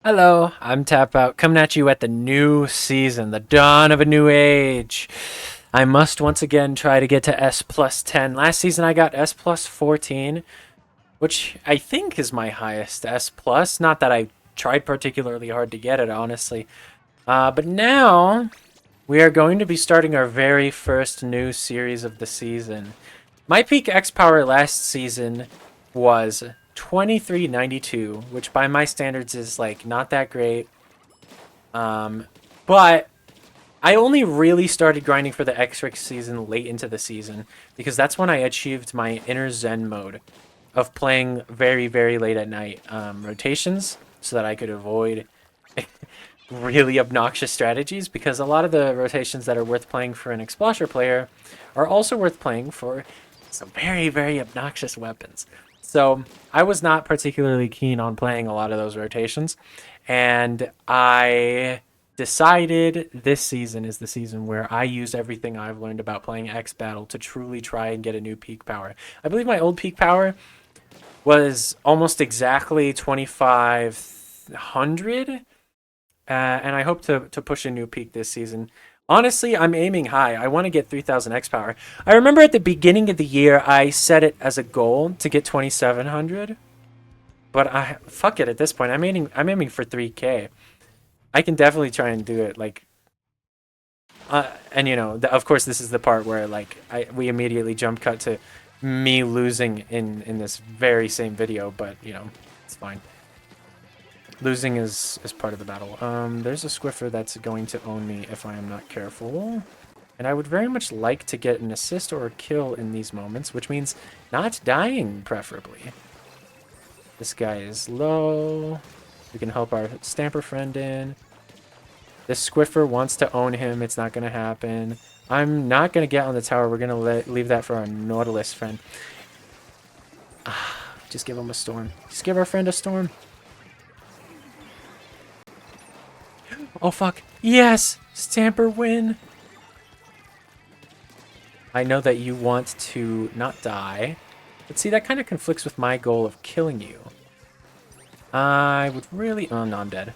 Hello, I'm Tapout, coming at you at the new season, the dawn of a new age. I must once again try to get to S plus 10. Last season I got S plus 14, which I think is my highest S plus. Not that I tried particularly hard to get it, honestly. But now we are going to be starting our very first new series of the season. My peak X power last season was 2392, which by my standards is like not that great. But I only really started grinding for the X-Ray season late into the season because that's when I achieved my inner Zen mode of playing very, very late at night rotations so that I could avoid really obnoxious strategies, because a lot of the rotations that are worth playing for an Explorer player are also worth playing for some very, very obnoxious weapons. So I was not particularly keen on playing a lot of those rotations, and I decided this season is the season where I use everything I've learned about playing X Battle to truly try and get a new peak power. I believe my old peak power was almost exactly 2500, and I hope to push a new peak this season. Honestly, I'm aiming high. I want to get 3000 X power. I remember at the beginning of the year, I set it as a goal to get 2700. But I fuck it at this point. I'm aiming for 3K. I can definitely try and do it. Like, and of course, this is the part where like we immediately jump cut to me losing in this very same video. But it's fine. Losing is part of the battle. There's a Squiffer that's going to own me if I am not careful. And I would very much like to get an assist or a kill in these moments, which means not dying, preferably. This guy is low. We can help our Stamper friend in. This Squiffer wants to own him. It's not going to happen. I'm not going to get on the tower. We're going to leave that for our Nautilus friend. Just give him a storm. Just give our friend a storm. Oh, fuck. Yes! Stamper win! I know that you want to not die. But see, that kind of conflicts with my goal of killing you. I would really... Oh, no, I'm dead.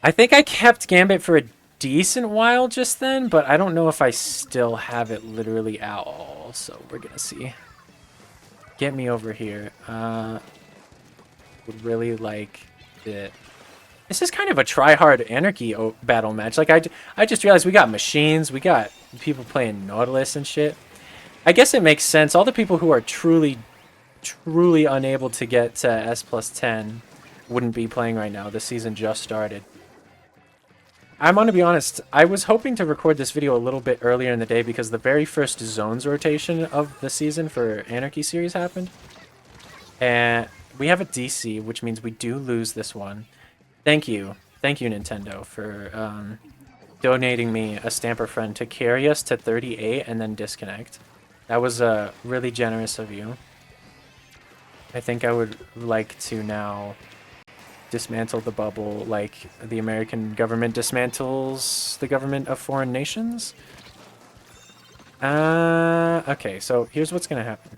I think I kept Gambit for a decent while just then, but I don't know if I still have it literally at all. So we're going to see. Get me over here. Would really like it. This is kind of a try-hard anarchy battle match. Like, I just realized we got machines, we got people playing Nautilus and shit. I guess it makes sense. All the people who are truly, truly unable to get to S plus 10 wouldn't be playing right now. The season just started. I'm going to be honest, I was hoping to record this video a little bit earlier in the day because the very first zones rotation of the season for Anarchy series happened. And we have a DC, which means we do lose this one. Thank you, Nintendo, for donating me a Stamper friend to carry us to 38 and then disconnect. That was really generous of you. I think I would like to now dismantle the bubble like the American government dismantles the government of foreign nations. Okay, so here's what's going to happen.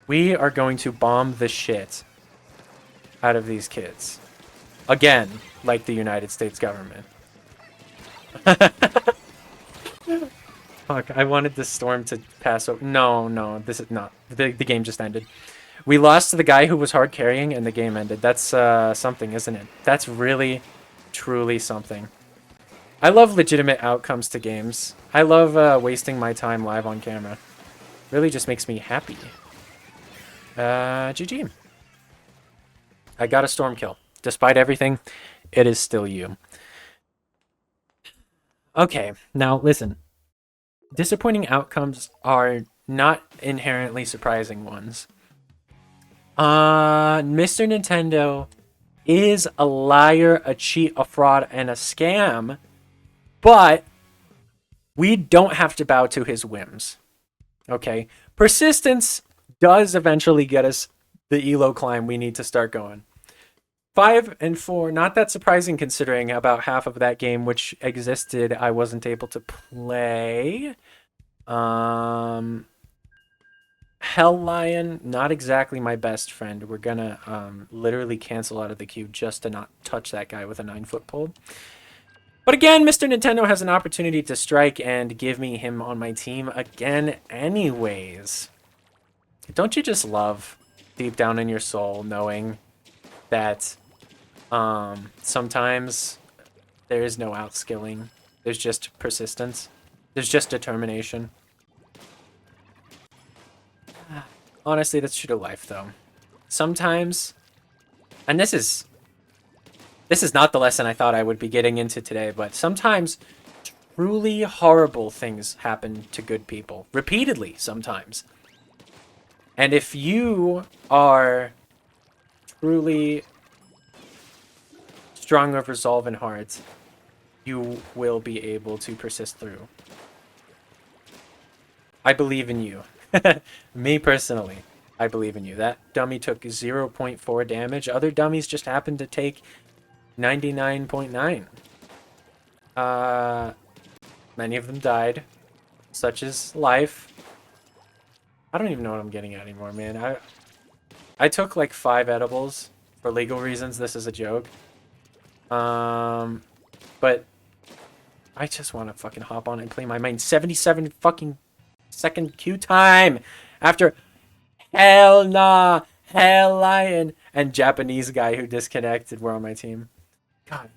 We are going to bomb the shit out of these kids. Again, like the United States government. Fuck, I wanted the storm to pass over. No, this is not. The game just ended. We lost to the guy who was hard carrying and the game ended. That's something, isn't it? That's really, truly something. I love legitimate outcomes to games. I love wasting my time live on camera. Really just makes me happy. GG. I got a storm kill. Despite everything, it is still you. Okay, now listen. Disappointing outcomes are not inherently surprising ones. Mr. Nintendo is a liar, a cheat, a fraud, and a scam, but we don't have to bow to his whims. Okay? Persistence does eventually get us the elo climb we need to start going. 5 and 4, not that surprising considering about half of that game which existed I wasn't able to play. Hell Lion, not exactly my best friend. We're gonna literally cancel out of the queue just to not touch that guy with a 9-foot pole. But again, Mr. Nintendo has an opportunity to strike and give me him on my team again anyways. Don't you just love, deep down in your soul, knowing that sometimes there is no outskilling. There's just persistence. There's just determination. Honestly, that's true to life, though. Sometimes, and this is not the lesson I thought I would be getting into today, but sometimes truly horrible things happen to good people. Repeatedly, sometimes. And if you are truly strong of resolve and heart, you will be able to persist through. I believe in you. Me personally, I believe in you. That dummy took 0.4 damage. Other dummies just happened to take 99.9. Many of them died. Such is life. I don't even know what I'm getting at anymore, man. I took like 5 edibles for legal reasons. This is a joke. But I just want to fucking hop on and play my main 77 fucking second queue time after hell nah, hell lion, and Japanese guy who disconnected were on my team. God.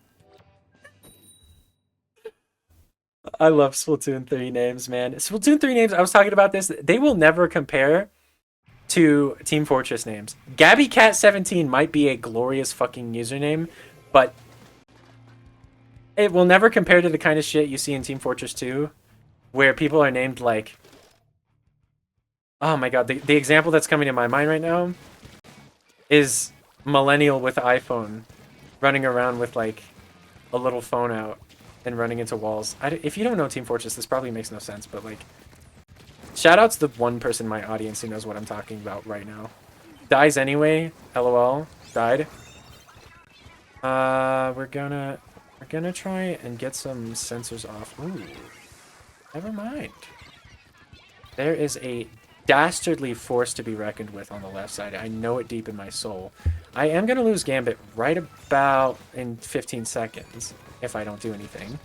I love Splatoon 3 names, man. Splatoon 3 names, I was talking about this, they will never compare to Team Fortress names. GabbyCat17 might be a glorious fucking username, but it will never compare to the kind of shit you see in Team Fortress 2, where people are named like... Oh my god, the example that's coming to my mind right now is millennial with iPhone running around with like a little phone out and running into walls. If you don't know Team Fortress, this probably makes no sense, but like... Shoutouts to the one person in my audience who knows what I'm talking about right now. Dies anyway, LOL, died. We're gonna try and get some sensors off. Ooh, never mind. There is a dastardly force to be reckoned with on the left side. I know it deep in my soul. I am gonna lose Gambit right about in 15 seconds if I don't do anything.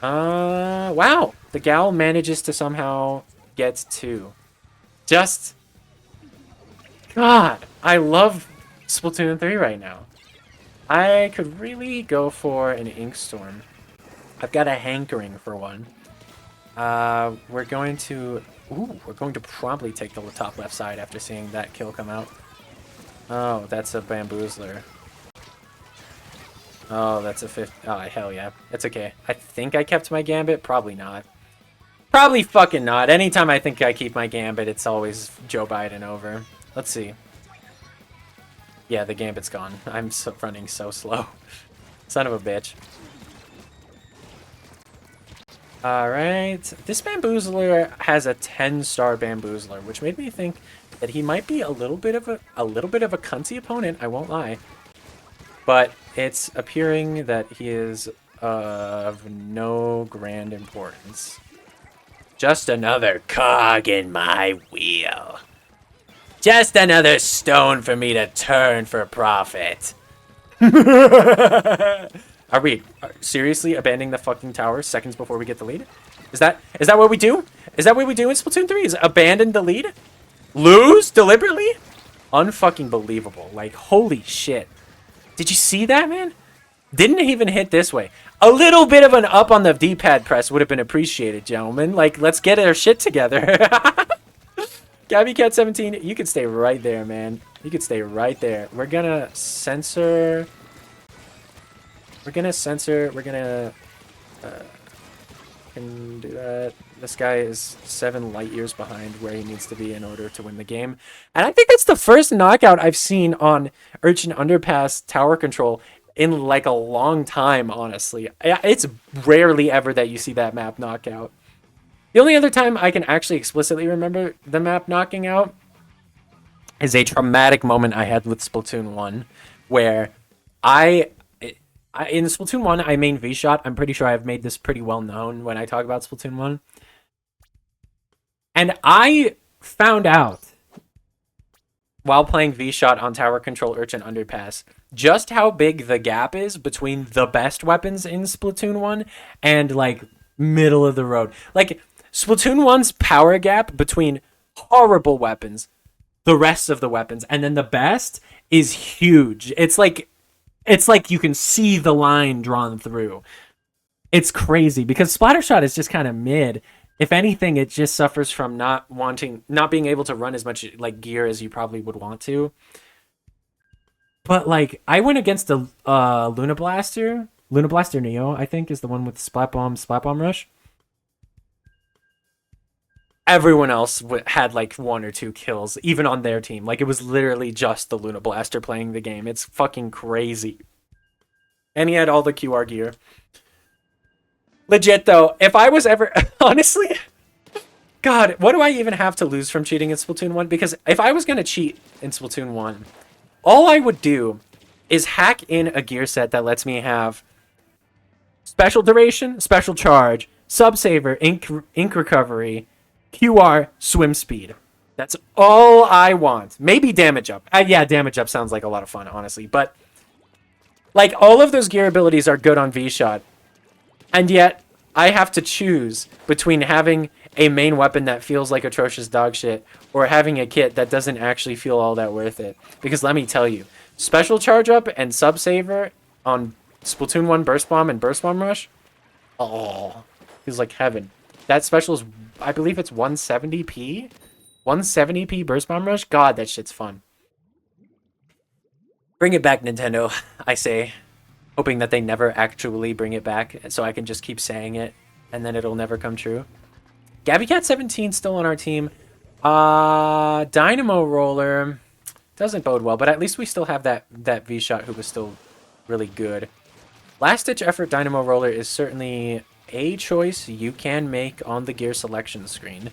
Wow! The gal manages to somehow get 2. Just... God! I love Splatoon 3 right now. I could really go for an Ink Storm. I've got a hankering for one. We're going to probably take the top left side after seeing that kill come out. Oh, that's a bamboozler. Oh, that's a 5th. Oh, hell yeah. It's okay. I think I kept my Gambit. Probably not. Probably fucking not. Anytime I think I keep my Gambit, it's always Joe Biden over. Let's see. Yeah, the Gambit's gone. I'm running so slow. Son of a bitch. Alright. This Bamboozler has a 10-star Bamboozler, which made me think that he might be a little bit of a cunty opponent, I won't lie. But it's appearing that he is of no grand importance. Just another cog in my wheel. Just another stone for me to turn for profit. Are we seriously abandoning the fucking tower seconds before we get the lead? Is that what we do? Is that what we do in Splatoon 3? Is abandon the lead? Lose deliberately? Unfucking believable. Like, holy shit. Did you see that, man? Didn't even hit this way. A little bit of an up on the D-pad press would have been appreciated, gentlemen. Like, let's get our shit together. GabbyCat17, you could stay right there, man. You could stay right there. We're gonna censor... Can do that. This guy is 7 light years behind where he needs to be in order to win the game. And I think that's the first knockout I've seen on Urchin Underpass tower control in like a long time, honestly. It's rarely ever that you see that map knockout. The only other time I can actually explicitly remember the map knocking out is a traumatic moment I had with Splatoon 1, where in Splatoon 1, I main V-Shot. I'm pretty sure I've made this pretty well known when I talk about Splatoon 1. And I found out while playing V-Shot on Tower Control Urchin Underpass, just how big the gap is between the best weapons in Splatoon 1 and, like, middle of the road. Like, Splatoon 1's power gap between horrible weapons, the rest of the weapons, and then the best is huge. It's like you can see the line drawn through. It's crazy because Splattershot is just kind of mid. If anything, it just suffers from not being able to run as much like gear as you probably would want to. But like, I went against the Luna Blaster Neo, I think, is the one with the Splat Bomb Rush. Everyone else had like 1 or 2 kills, even on their team. Like, it was literally just the Luna Blaster playing the game. It's fucking crazy. And he had all the QR gear. Legit, though, if I was ever... Honestly, God, what do I even have to lose from cheating in Splatoon 1? Because if I was going to cheat in Splatoon 1, all I would do is hack in a gear set that lets me have special duration, special charge, sub-saver, ink recovery, QR, swim speed. That's all I want. Maybe damage up. Yeah, damage up sounds like a lot of fun, honestly. But, like, all of those gear abilities are good on V-Shot. And yet, I have to choose between having a main weapon that feels like atrocious dog shit or having a kit that doesn't actually feel all that worth it. Because let me tell you, special charge up and sub-saver on Splatoon 1 Burst Bomb and Burst Bomb Rush, oh, feels like heaven. That special is, I believe it's 170p? 170p Burst Bomb Rush? God, that shit's fun. Bring it back, Nintendo, I say. Hoping that they never actually bring it back, so I can just keep saying it, and then it'll never come true. GabbyCat17 still on our team. Dynamo Roller doesn't bode well, but at least we still have that V-Shot who was still really good. Last-ditch effort Dynamo Roller is certainly a choice you can make on the gear selection screen.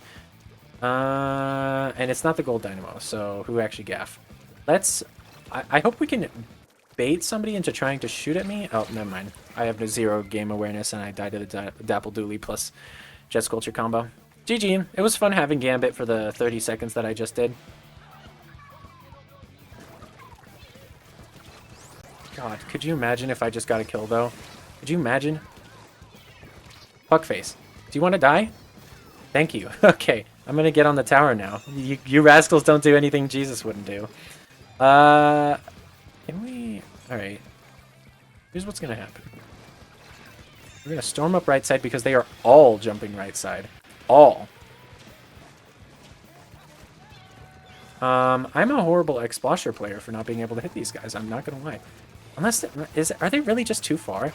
And it's not the gold Dynamo, so who actually gaff? I hope we can bait somebody into trying to shoot at me. Oh, never mind. I have 0 game awareness, and I died to the Dapple Dooley plus Jet Sculpture combo. GG. It was fun having Gambit for the 30 seconds that I just did. God, could you imagine if I just got a kill, though? Could you imagine? Fuckface. Do you want to die? Thank you. Okay, I'm gonna get on the tower now. You rascals don't do anything Jesus wouldn't do. Can we... Alright. Here's what's gonna happen. We're gonna storm up right side because they are all jumping right side. All. I'm a horrible Explosher player for not being able to hit these guys. I'm not gonna lie. Unless... Are they really just too far?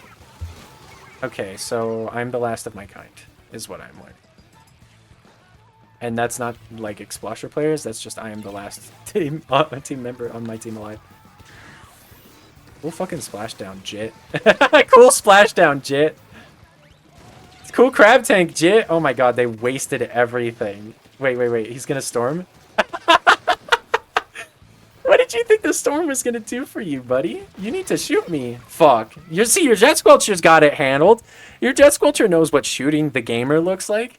Okay, so I'm the last of my kind, is what I'm learning. And that's not, like, Explosher players, that's just I am the last team member on my team alive. Cool fucking splashdown, Jit. Cool splashdown, Jit. Cool crab tank, Jit. Oh my god, they wasted everything. Wait. He's gonna storm? What did you think the storm was gonna do for you, buddy? You need to shoot me. Fuck. Your Jet Squelcher's got it handled. Your Jet Squelcher knows what shooting the gamer looks like.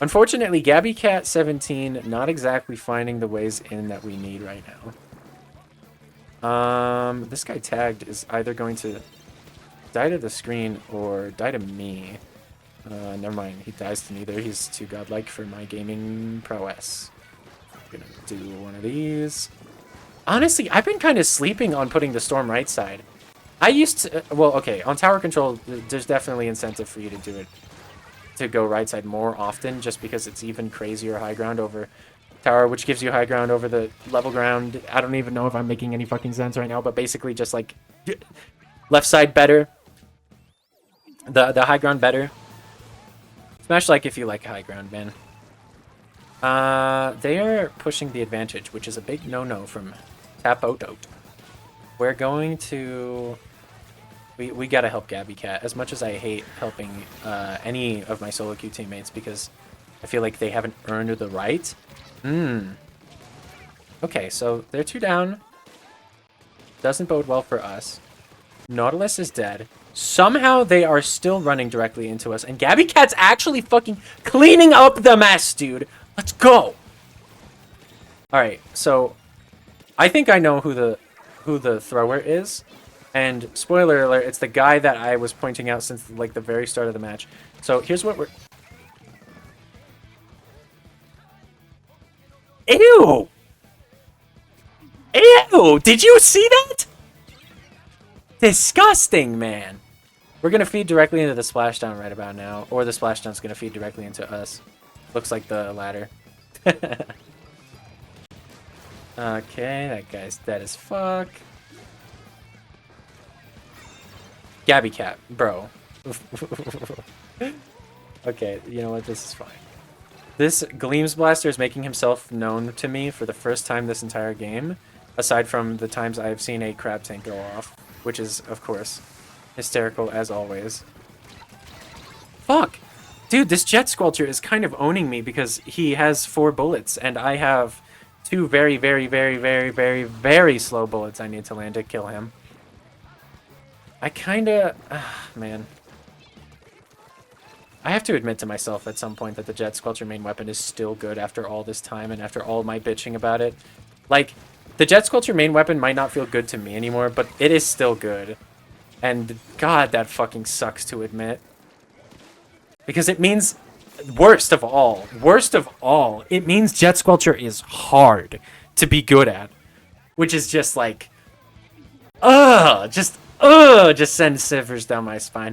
Unfortunately, GabbyCat17 not exactly finding the ways in that we need right now. This guy tagged is either going to die to the screen or die to me. Never mind, he dies to neither. He's too godlike for my gaming prowess. Gonna do one of these. Honestly, I've been kind of sleeping on putting the storm right side. I used to, well, okay, on tower control, there's definitely incentive for you to do it, to go right side more often, just because it's even crazier high ground over tower, which gives you high ground over the level ground. I don't even know if I'm making any fucking sense right now, but basically just like left side better, the high ground better. Smash like if you like high ground, man. They are pushing the advantage, which is a big no-no from tapout. We're going to... We gotta help GabbyCat, as much as I hate helping any of my solo queue teammates, because I feel like they haven't earned the right. Okay, so they're 2 down. Doesn't bode well for us. Nautilus is dead. Somehow they are still running directly into us, and GabbyCat's actually fucking cleaning up the mess, dude. Let's go! Alright, so I think I know who the thrower is. And spoiler alert, it's the guy that I was pointing out since like the very start of the match. So here's what we're... Ew! Ew! Did you see that? Disgusting, man. We're going to feed directly into the splashdown right about now. Or the splashdown's going to feed directly into us. Looks like the latter. Okay, that guy's dead as fuck. Gabby Cat, bro. Okay, you know what? This is fine. This Gleams Blaster is making himself known to me for the first time this entire game, aside from the times I have seen a crab tank go off, which is, of course, hysterical as always. Fuck! Dude, this Jet Squelcher is kind of owning me because he has 4 bullets, and I have 2 very, very, very, very, very, very slow bullets I need to land to kill him. I kinda... man. I have to admit to myself at some point that the Jet Squelcher main weapon is still good after all this time and after all my bitching about it. Like, the Jet Squelcher main weapon might not feel good to me anymore, but it is still good. And god, that fucking sucks to admit. Because it means, worst of all, it means Jet Squelcher is hard to be good at. Which is just like, just send shivers down my spine.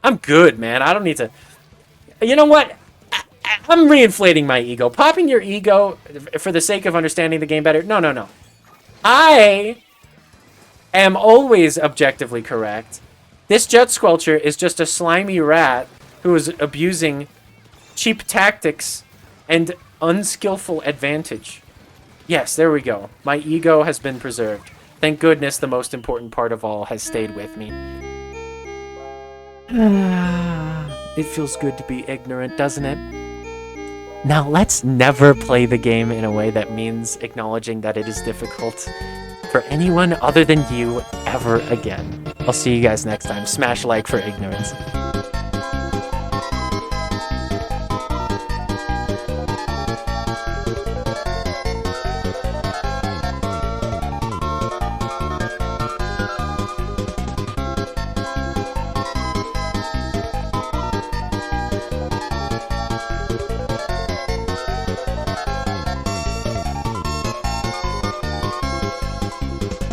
I'm good, man. I don't need to... You know what? I'm reinflating my ego. Popping your ego for the sake of understanding the game better. No. I am always objectively correct. This Jet Squelcher is just a slimy rat who is abusing cheap tactics and unskillful advantage. Yes, there we go. My ego has been preserved. Thank goodness the most important part of all has stayed with me. It feels good to be ignorant, doesn't it? Now let's never play the game in a way that means acknowledging that it is difficult for anyone other than you ever again. I'll see you guys next time. Smash like for ignorance.